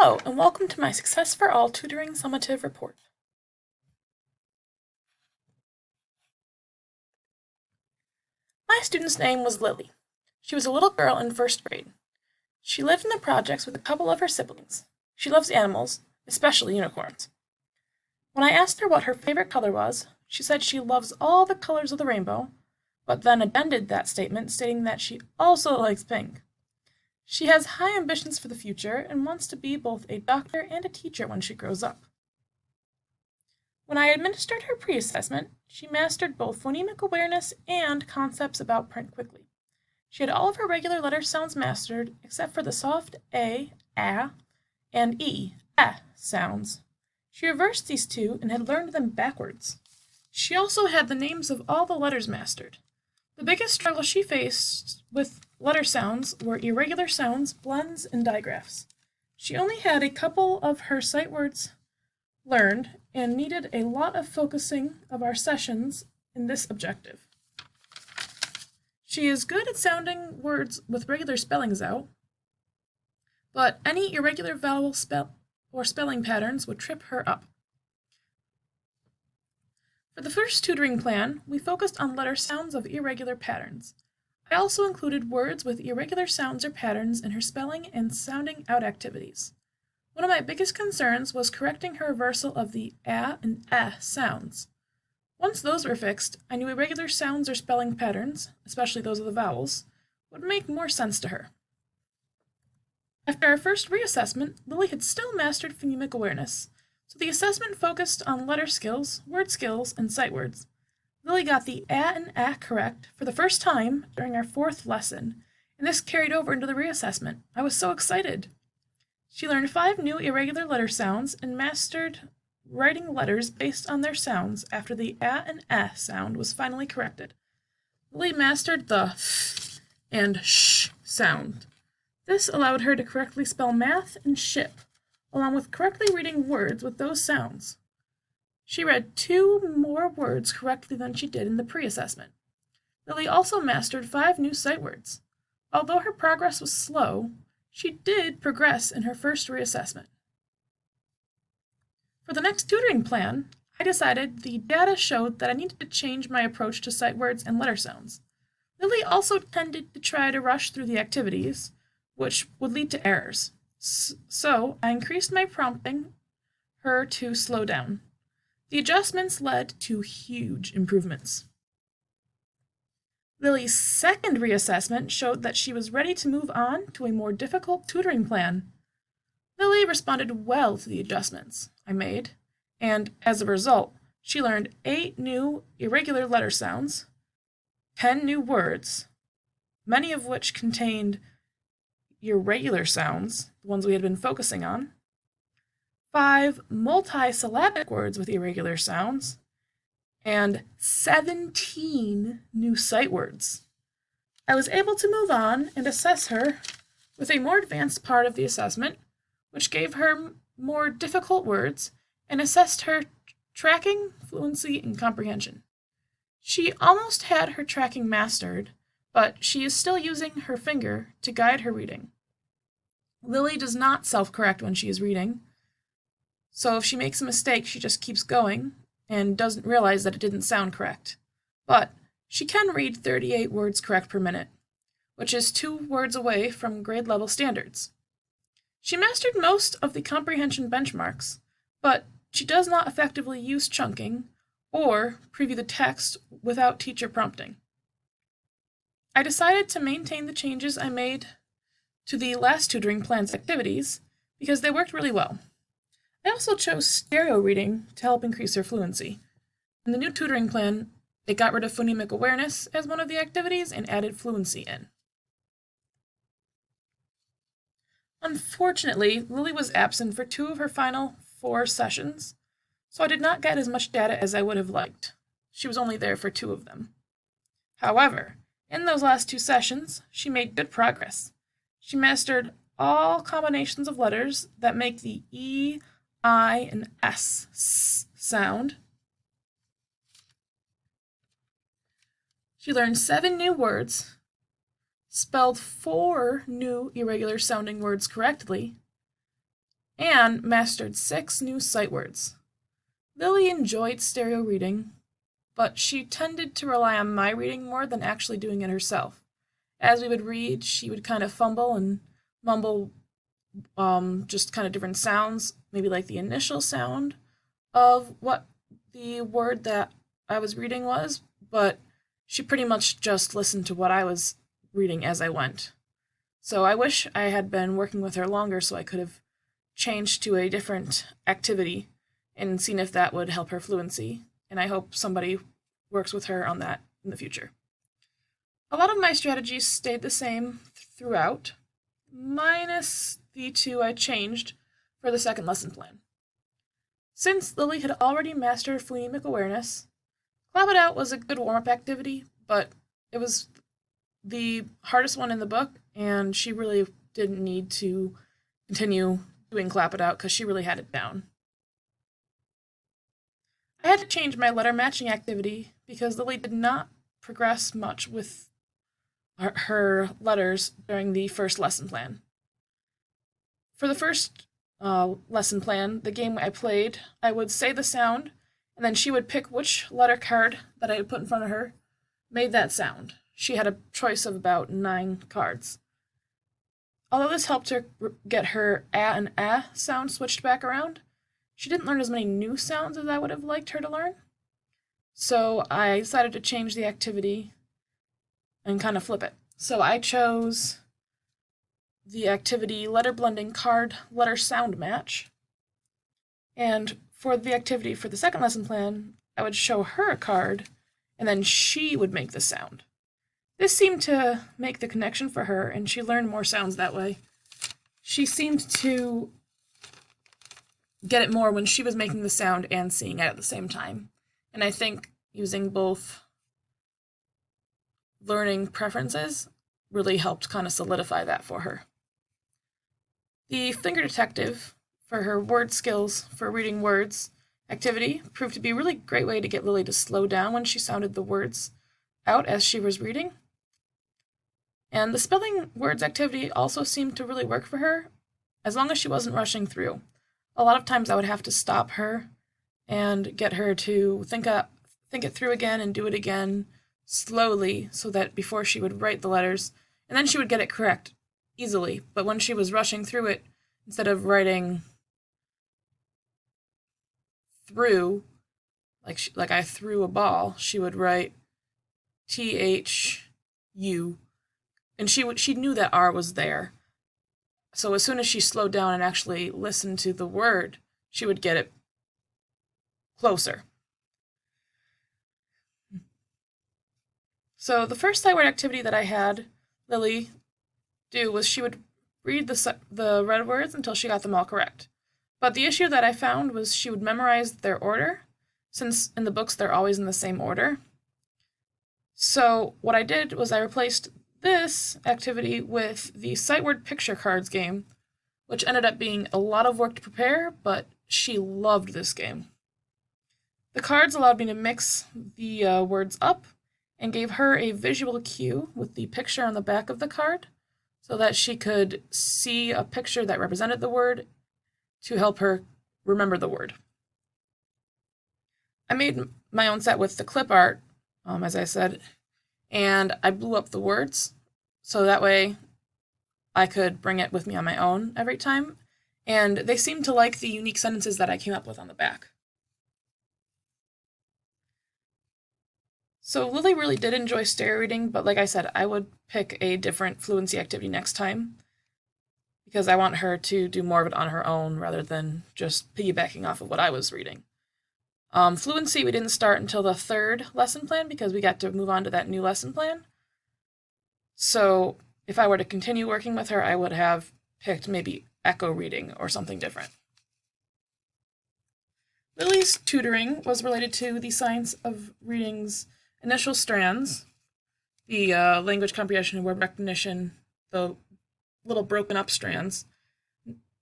Hello, and welcome to my Success for All Tutoring Summative report. My student's name was Lily. She was a little girl in first grade. She lived in the projects with a couple of her siblings. She loves animals, especially unicorns. When I asked her what her favorite color was, she said she loves all the colors of the rainbow, but then amended that statement stating that she also likes pink. She has high ambitions for the future and wants to be both a doctor and a teacher when she grows up. When I administered her pre-assessment, she mastered both phonemic awareness and concepts about print quickly. She had all of her regular letter sounds mastered except for the soft A, and E, sounds. She reversed these two and had learned them backwards. She also had the names of all the letters mastered. The biggest struggle she faced with letter sounds were irregular sounds, blends, and digraphs. She only had a couple of her sight words learned and needed a lot of focusing of our sessions in this objective. She is good at sounding words with regular spellings out, but any irregular vowel or spelling patterns would trip her up. For the first tutoring plan, we focused on letter sounds of irregular patterns. I also included words with irregular sounds or patterns in her spelling and sounding out activities. One of my biggest concerns was correcting her reversal of the a and sounds. Once those were fixed, I knew irregular sounds or spelling patterns, especially those of the vowels, would make more sense to her. After our first reassessment, Lily had still mastered phonemic awareness, so the assessment focused on letter skills, word skills, and sight words. Lily got the and correct for the first time during our fourth lesson, and this carried over into the reassessment. I was so excited! She learned 5 new irregular letter sounds and mastered writing letters based on their sounds after the and sound was finally corrected. Lily mastered the th and sh sound. This allowed her to correctly spell math and ship, along with correctly reading words with those sounds. She read 2 more words correctly than she did in the pre-assessment. Lily also mastered 5 new sight words. Although her progress was slow, she did progress in her first reassessment. For the next tutoring plan, I decided the data showed that I needed to change my approach to sight words and letter sounds. Lily also tended to try to rush through the activities, which would lead to errors. So I increased my prompting her to slow down. The adjustments led to huge improvements. Lily's second reassessment showed that she was ready to move on to a more difficult tutoring plan. Lily responded well to the adjustments I made, and as a result, she learned 8 new irregular letter sounds, 10 new words, many of which contained irregular sounds, the ones we had been focusing on, 5 multisyllabic words with irregular sounds, and 17 new sight words. I was able to move on and assess her with a more advanced part of the assessment, which gave her more difficult words and assessed her tracking, fluency, and comprehension. She almost had her tracking mastered, but she is still using her finger to guide her reading. Lily does not self-correct when she is reading, so if she makes a mistake, she just keeps going and doesn't realize that it didn't sound correct. But she can read 38 words correct per minute, which is 2 words away from grade level standards. She mastered most of the comprehension benchmarks, but she does not effectively use chunking or preview the text without teacher prompting. I decided to maintain the changes I made to the last tutoring plan's activities because they worked really well. I also chose stereo reading to help increase her fluency. In the new tutoring plan, they got rid of phonemic awareness as one of the activities and added fluency in. Unfortunately, Lily was absent for 2 of her final 4 sessions, so I did not get as much data as I would have liked. She was only there for 2 of them. However, in those last 2 sessions, she made good progress. She mastered all combinations of letters that make the E, I, and S sound. She learned 7 new words, spelled 4 new irregular sounding words correctly, and mastered 6 new sight words. Lily enjoyed stereo reading, but she tended to rely on my reading more than actually doing it herself. As we would read, she would kind of fumble and mumble just kind of different sounds, maybe like the initial sound of what the word that I was reading was, but she pretty much just listened to what I was reading as I went. So I wish I had been working with her longer so I could have changed to a different activity and seen if that would help her fluency. And I hope somebody works with her on that in the future. A lot of my strategies stayed the same throughout, minus the 2 I changed for the second lesson plan. Since Lily had already mastered phonemic awareness, Clap It Out was a good warm-up activity, but it was the hardest one in the book, and she really didn't need to continue doing Clap It Out because she really had it down. I had to change my letter matching activity because Lily did not progress much with her letters during the first lesson plan. For the first lesson plan, the game I played, I would say the sound, and then she would pick which letter card that I had put in front of her made that sound. She had a choice of about 9 cards. Although this helped her get her a and sound switched back around, she didn't learn as many new sounds as I would have liked her to learn. So I decided to change the activity and kind of flip it. So I chose the activity letter blending card letter sound match. And for the activity for the second lesson plan, I would show her a card and then she would make the sound. This seemed to make the connection for her, and she learned more sounds that way. She seemed to get it more when she was making the sound and seeing it at the same time. And I think using both learning preferences really helped kind of solidify that for her. The Finger Detective, for her word skills for reading words activity, proved to be a really great way to get Lily to slow down when she sounded the words out as she was reading. And the spelling words activity also seemed to really work for her, as long as she wasn't rushing through. A lot of times I would have to stop her and get her to think it through again and do it again slowly so that before she would write the letters, and then she would get it correct easily. But when she was rushing through it, instead of writing through, like I threw a ball, she would write THU. And she knew that R was there. So as soon as she slowed down and actually listened to the word, she would get it closer. So the first sight word activity that I had Lily do was she would read the red words until she got them all correct. But the issue that I found was she would memorize their order, since in the books they're always in the same order. So what I did was I replaced this activity with the sight word picture cards game, which ended up being a lot of work to prepare, but she loved this game. The cards allowed me to mix the words up and gave her a visual cue with the picture on the back of the card so that she could see a picture that represented the word to help her remember the word. I made my own set with the clip art, as I said, and I blew up the words so that way I could bring it with me on my own every time, and they seemed to like the unique sentences that I came up with on the back. So Lily really did enjoy stereo reading, but like I said, I would pick a different fluency activity next time because I want her to do more of it on her own rather than just piggybacking off of what I was reading. Fluency we didn't start until the third lesson plan because we got to move on to that new lesson plan. So if I were to continue working with her, I would have picked maybe echo reading or something different. Lily's tutoring was related to the science of reading's initial strands, the language comprehension and word recognition, the little broken up strands,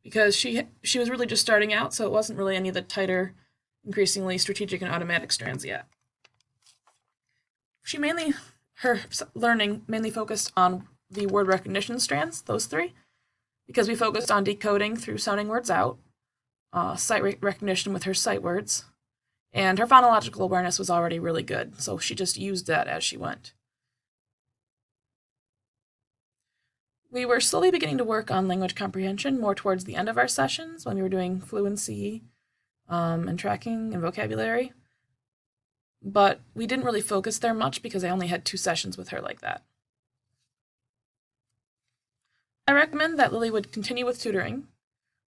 because she was really just starting out, so it wasn't really any of the tighter, increasingly strategic and automatic strands yet. Her learning mainly focused on the word recognition strands, those 3, because we focused on decoding through sounding words out, sight recognition with her sight words, and her phonological awareness was already really good, so she just used that as she went. We were slowly beginning to work on language comprehension more towards the end of our sessions when we were doing fluency and tracking and vocabulary, but we didn't really focus there much because I only had 2 sessions with her like that. I recommend that Lily would continue with tutoring.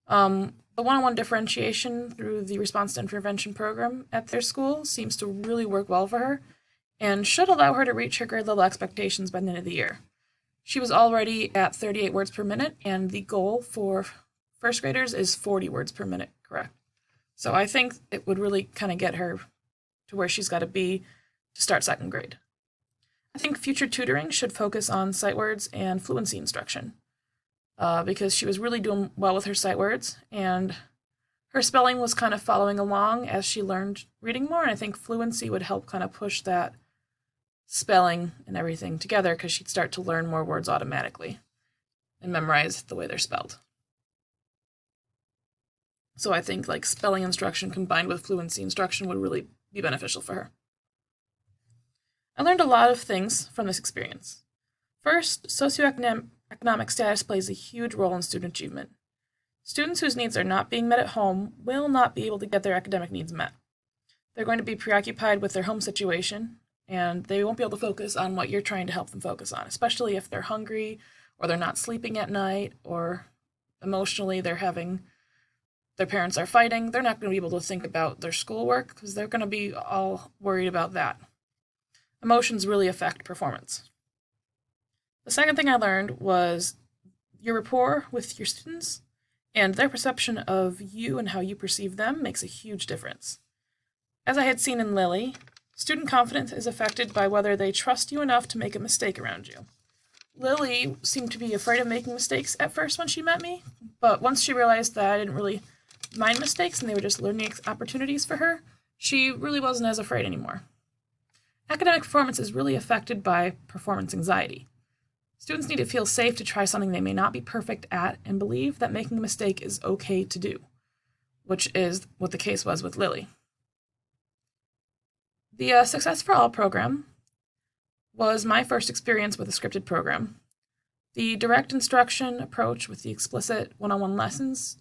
The one-on-one differentiation through the response to intervention program at their school seems to really work well for her and should allow her to reach her grade level expectations by the end of the year. She was already at 38 words per minute, and the goal for first graders is 40 words per minute, correct? So I think it would really kind of get her to where she's got to be to start 2nd grade. I think future tutoring should focus on sight words and fluency instruction. Because she was really doing well with her sight words, and her spelling was kind of following along as she learned reading more, and I think fluency would help kind of push that spelling and everything together because she'd start to learn more words automatically and memorize the way they're spelled. So I think like spelling instruction combined with fluency instruction would really be beneficial for her. I learned a lot of things from this experience. First, socioeconomic status plays a huge role in student achievement. Students whose needs are not being met at home will not be able to get their academic needs met. They're going to be preoccupied with their home situation, and they won't be able to focus on what you're trying to help them focus on, especially if they're hungry, or they're not sleeping at night, or emotionally their parents are fighting. They're not going to be able to think about their schoolwork because they're going to be all worried about that. Emotions really affect performance. The second thing I learned was your rapport with your students and their perception of you and how you perceive them makes a huge difference. As I had seen in Lily, student confidence is affected by whether they trust you enough to make a mistake around you. Lily seemed to be afraid of making mistakes at first when she met me, but once she realized that I didn't really mind mistakes and they were just learning opportunities for her, she really wasn't as afraid anymore. Academic performance is really affected by performance anxiety. Students need to feel safe to try something they may not be perfect at and believe that making a mistake is okay to do, which is what the case was with Lily. The Success for All program was my first experience with a scripted program. The direct instruction approach with the explicit one-on-one lessons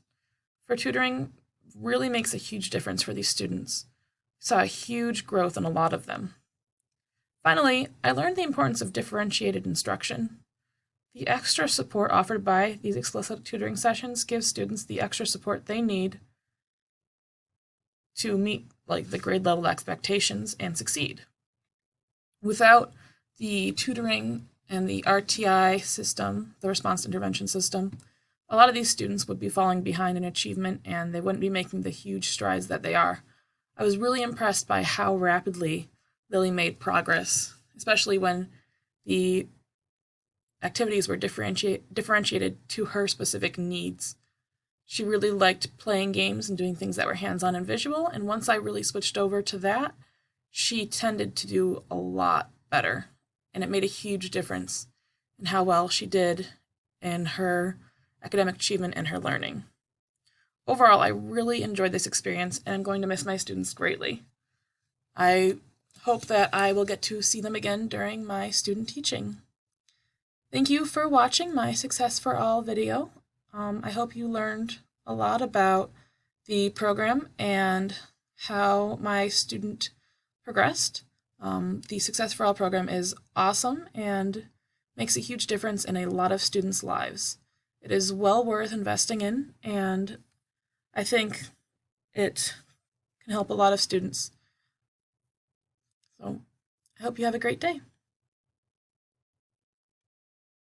for tutoring really makes a huge difference for these students. We saw a huge growth in a lot of them. Finally, I learned the importance of differentiated instruction. The extra support offered by these explicit tutoring sessions gives students the extra support they need to meet the grade level expectations and succeed. Without the tutoring and the RTI system, the response intervention system, a lot of these students would be falling behind in achievement and they wouldn't be making the huge strides that they are. I was really impressed by how rapidly Lily made progress, especially when the activities were differentiated to her specific needs. She really liked playing games and doing things that were hands-on and visual, and once I really switched over to that, she tended to do a lot better, and it made a huge difference in how well she did in her academic achievement and her learning. Overall, I really enjoyed this experience, and I'm going to miss my students greatly. I hope that I will get to see them again during my student teaching. Thank you for watching my Success for All video. I hope you learned a lot about the program and how my student progressed. The Success for All program is awesome and makes a huge difference in a lot of students' lives. It is well worth investing in, and I think it can help a lot of students. So I hope you have a great day.